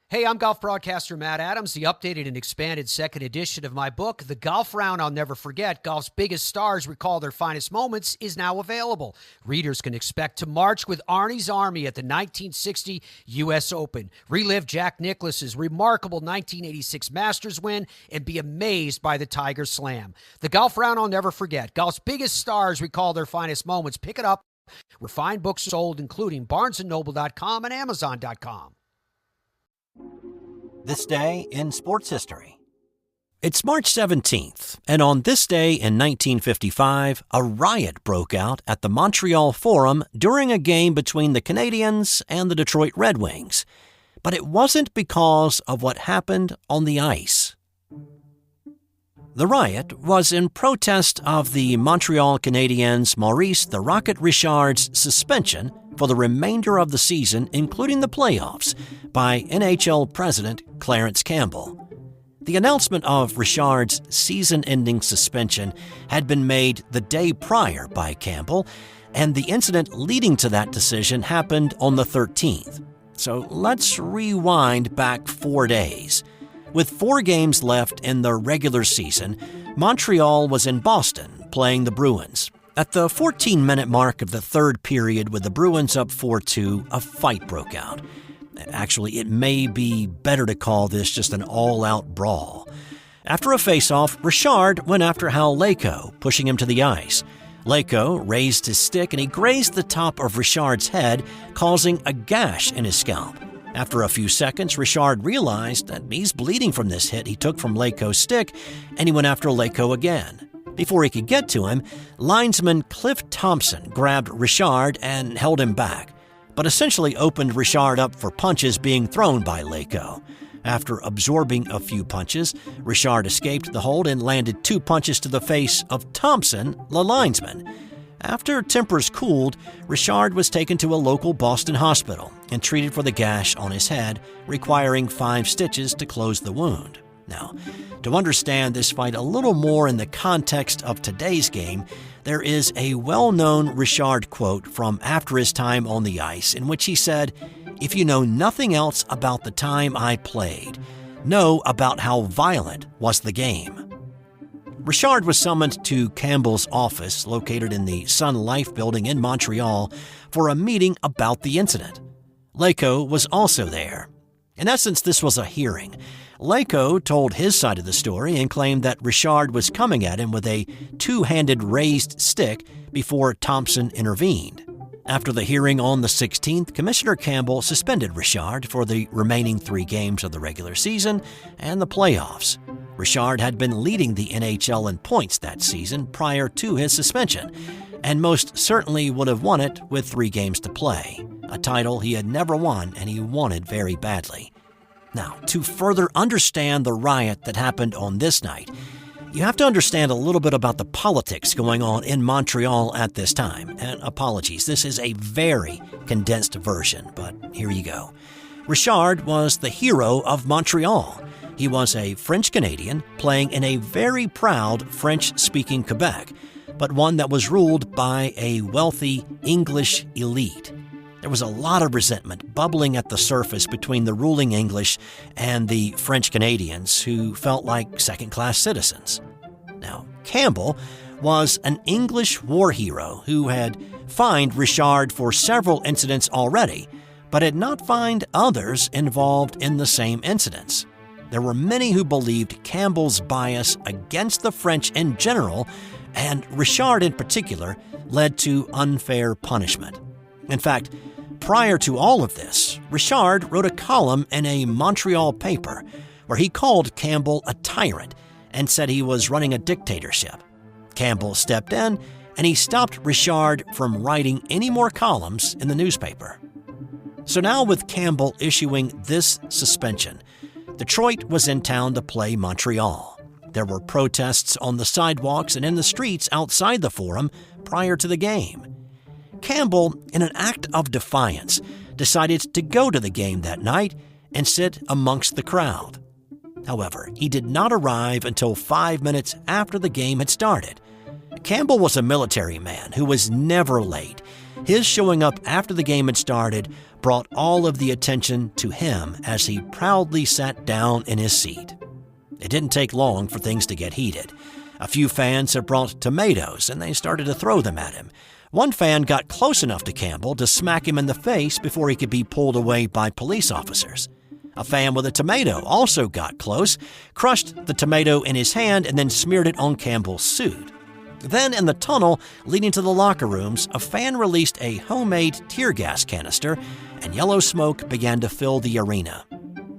Hey, I'm golf broadcaster Matt Adams. The updated and expanded second edition of my book, The Golf Round I'll Never Forget, Golf's Biggest Stars Recall Their Finest Moments, is now available. Readers can expect to march with Arnie's Army at the 1960 U.S. Open, relive Jack Nicklaus's remarkable 1986 Masters win, and be amazed by the Tiger Slam. The Golf Round I'll Never Forget, Golf's Biggest Stars Recall Their Finest Moments. Pick it up where fine books sold, including BarnesandNoble.com and Amazon.com. This day in sports history. It's March 17th, and on this day in 1955, a riot broke out at the Montreal Forum during a game between the Canadiens and the Detroit Red Wings. But it wasn't because of what happened on the ice. The riot was in protest of the Montreal Canadiens' Maurice the Rocket Richard's suspension for the remainder of the season, including the playoffs, by NHL President Clarence Campbell. The announcement of Richard's season-ending suspension had been made the day prior by Campbell, and the incident leading to that decision happened on the 13th. So let's rewind back 4 days. With 4 games left in the regular season, Montreal was in Boston playing the Bruins. At the 14-minute mark of the third period, with the Bruins up 4-2, a fight broke out. Actually, it may be better to call this just an all-out brawl. After a face-off, Richard went after Hal Laycoe, pushing him to the ice. Laycoe raised his stick and he grazed the top of Richard's head, causing a gash in his scalp. After a few seconds, Richard realized that he's bleeding from this hit he took from Laycoe's stick, and he went after Laycoe again. Before he could get to him, linesman Cliff Thompson grabbed Richard and held him back, but essentially opened Richard up for punches being thrown by Laycoe. After absorbing a few punches, Richard escaped the hold and landed 2 punches to the face of Thompson, the linesman. After tempers cooled, Richard was taken to a local Boston hospital and treated for the gash on his head, requiring 5 stitches to close the wound. Now, to understand this fight a little more in the context of today's game, there is a well-known Richard quote from after his time on the ice in which he said, "If you know nothing else about the time I played, know about how violent was the game." Richard was summoned to Campbell's office, located in the Sun Life building in Montreal, for a meeting about the incident. Laycoe was also there. In essence, this was a hearing. Laycoe told his side of the story and claimed that Richard was coming at him with a 2-handed raised stick before Thompson intervened. After the hearing on the 16th, Commissioner Campbell suspended Richard for the remaining 3 games of the regular season and the playoffs. Richard had been leading the NHL in points that season prior to his suspension, and most certainly would have won it with 3 games to play, a title he had never won and he wanted very badly. Now, to further understand the riot that happened on this night, you have to understand a little bit about the politics going on in Montreal at this time. And apologies, this is a very condensed version, but here you go. Richard was the hero of Montreal. He was a French-Canadian playing in a very proud French-speaking Quebec, but one that was ruled by a wealthy English elite. There was a lot of resentment bubbling at the surface between the ruling English and the French Canadians, who felt like second-class citizens. Now, Campbell was an English war hero who had fined Richard for several incidents already, but had not fined others involved in the same incidents. There were many who believed Campbell's bias against the French in general, and Richard in particular, led to unfair punishment. In fact, prior to all of this, Richard wrote a column in a Montreal paper where he called Campbell a tyrant and said he was running a dictatorship. Campbell stepped in and he stopped Richard from writing any more columns in the newspaper. So now with Campbell issuing this suspension, Detroit was in town to play Montreal. There were protests on the sidewalks and in the streets outside the Forum prior to the game. Campbell, in an act of defiance, decided to go to the game that night and sit amongst the crowd. However, he did not arrive until 5 minutes after the game had started. Campbell was a military man who was never late. His showing up after the game had started brought all of the attention to him as he proudly sat down in his seat. It didn't take long for things to get heated. A few fans had brought tomatoes and they started to throw them at him. One fan got close enough to Campbell to smack him in the face before he could be pulled away by police officers. A fan with a tomato also got close, crushed the tomato in his hand, and then smeared it on Campbell's suit. Then, in the tunnel leading to the locker rooms, a fan released a homemade tear gas canister, and yellow smoke began to fill the arena.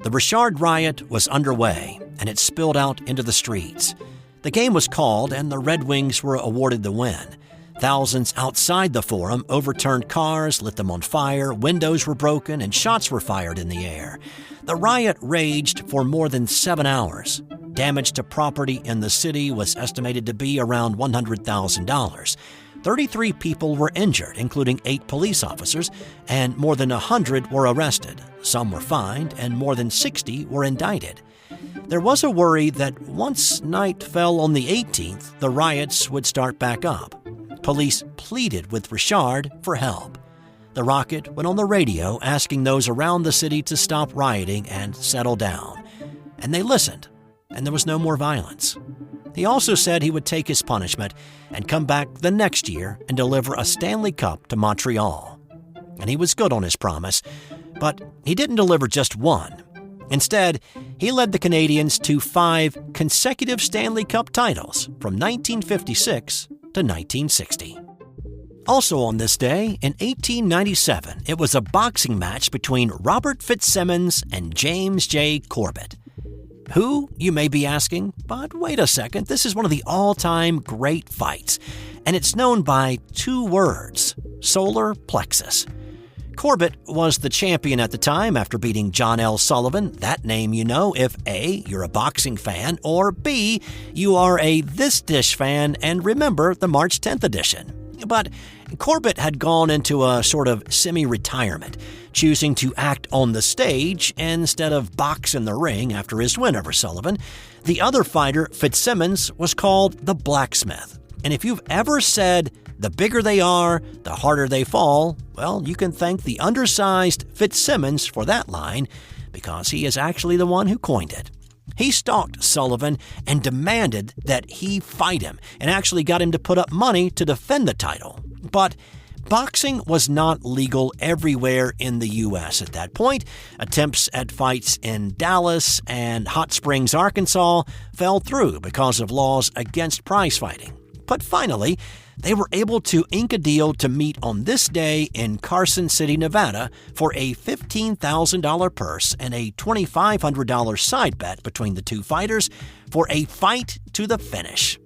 The Richard riot was underway, and it spilled out into the streets. The game was called, and the Red Wings were awarded the win. Thousands outside the Forum overturned cars, lit them on fire, windows were broken, and shots were fired in the air. The riot raged for more than 7 hours. Damage to property in the city was estimated to be around $100,000. 33 people were injured, including 8 police officers, and more than 100 were arrested. Some were fined, and more than 60 were indicted. There was a worry that once night fell on the 18th, the riots would start back up. Police pleaded with Richard for help. The Rocket went on the radio asking those around the city to stop rioting and settle down. And they listened, and there was no more violence. He also said he would take his punishment and come back the next year and deliver a Stanley Cup to Montreal. And he was good on his promise, but he didn't deliver just one. Instead, he led the Canadiens to 5 consecutive Stanley Cup titles from 1956 to 1960. Also on this day, in 1897, it was a boxing match between Robert Fitzsimmons and James J. Corbett. Who, you may be asking, but wait a second, this is one of the all-time great fights, and it's known by 2 words, solar plexus. Corbett was the champion at the time after beating John L. Sullivan. That name you know if A, you're a boxing fan, or B, you are a This Dish fan and remember the March 10th edition. But Corbett had gone into a sort of semi-retirement, choosing to act on the stage instead of box in the ring after his win over Sullivan. The other fighter, Fitzsimmons, was called the Blacksmith. And if you've ever said, the bigger they are, the harder they fall, well, you can thank the undersized Fitzsimmons for that line, because he is actually the one who coined it. He stalked Sullivan and demanded that he fight him, and actually got him to put up money to defend the title. But boxing was not legal everywhere in the U.S. at that point. Attempts at fights in Dallas and Hot Springs, Arkansas, fell through because of laws against prize fighting. But finally, they were able to ink a deal to meet on this day in Carson City, Nevada, for a $15,000 purse and a $2,500 side bet between the 2 fighters for a fight to the finish.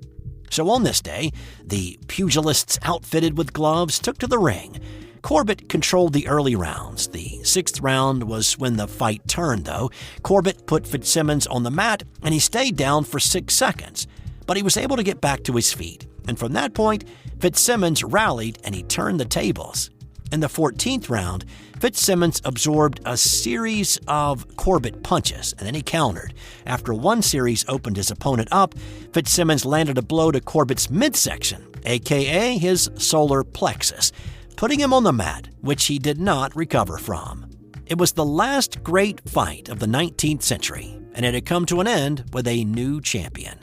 So on this day, the pugilists outfitted with gloves took to the ring. Corbett controlled the early rounds. The 6th round was when the fight turned, though. Corbett put Fitzsimmons on the mat, and he stayed down for 6 seconds. But he was able to get back to his feet. And from that point, Fitzsimmons rallied and he turned the tables. In the 14th round, Fitzsimmons absorbed a series of Corbett punches, and then he countered. After one series opened his opponent up, Fitzsimmons landed a blow to Corbett's midsection, aka his solar plexus, putting him on the mat, which he did not recover from. It was the last great fight of the 19th century, and it had come to an end with a new champion.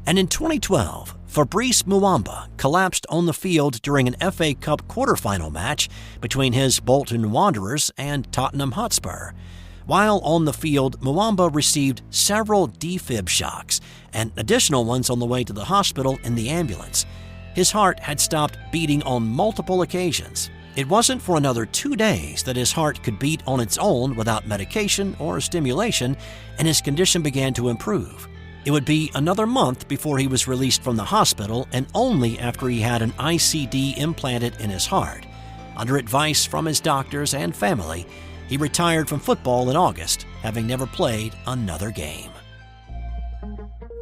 And in 2012, Fabrice Muamba collapsed on the field during an FA Cup quarterfinal match between his Bolton Wanderers and Tottenham Hotspur. While on the field, Muamba received several defib shocks and additional ones on the way to the hospital in the ambulance. His heart had stopped beating on multiple occasions. It wasn't for another 2 days that his heart could beat on its own without medication or stimulation, and his condition began to improve. It would be another month before he was released from the hospital, and only after he had an ICD implanted in his heart. Under advice from his doctors and family, he retired from football in August, having never played another game.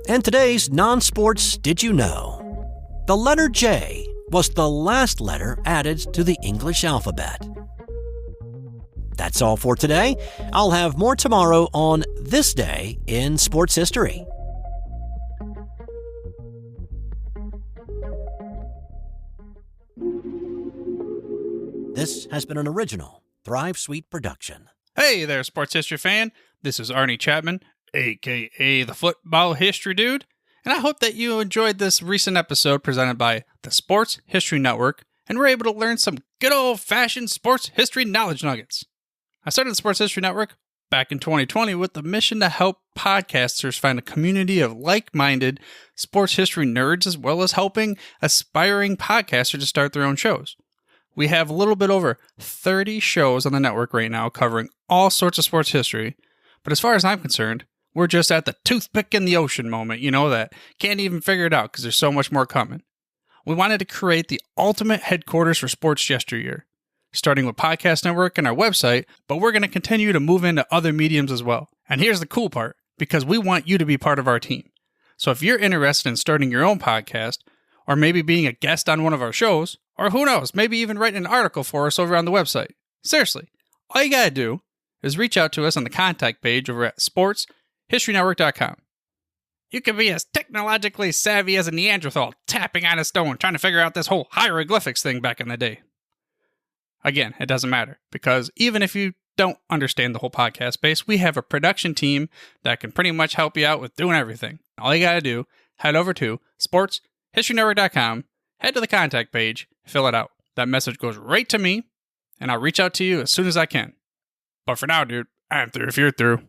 And today's non-sports Did You Know? The letter J was the last letter added to the English alphabet. That's all for today. I'll have more tomorrow on This Day in Sports History. This has been an original Thrive Suite production. Hey there, sports history fan. This is Arnie Chapman, a.k.a. the Football History Dude, and I hope that you enjoyed this recent episode presented by the Sports History Network and were able to learn some good old-fashioned sports history knowledge nuggets. I started the Sports History Network back in 2020 with the mission to help podcasters find a community of like-minded sports history nerds, as well as helping aspiring podcasters to start their own shows. We have a little bit over 30 shows on the network right now covering all sorts of sports history, but as far as I'm concerned, we're just at the toothpick in the ocean moment, that can't even figure it out because there's so much more coming. We wanted to create the ultimate headquarters for sports yesteryear, starting with Podcast Network and our website, but we're going to continue to move into other mediums as well. And here's the cool part, because we want you to be part of our team. So if you're interested in starting your own podcast, or maybe being a guest on one of our shows, or who knows, maybe even writing an article for us over on the website. Seriously, all you gotta do is reach out to us on the contact page over at sportshistorynetwork.com. You can be as technologically savvy as a Neanderthal tapping on a stone trying to figure out this whole hieroglyphics thing back in the day. Again, it doesn't matter, because even if you don't understand the whole podcast space, we have a production team that can pretty much help you out with doing everything. All you gotta do, head over to sportshistorynetwork.com, head to the contact page, fill it out. That message goes right to me, and I'll reach out to you as soon as I can. But for now, dude, I'm through if you're through.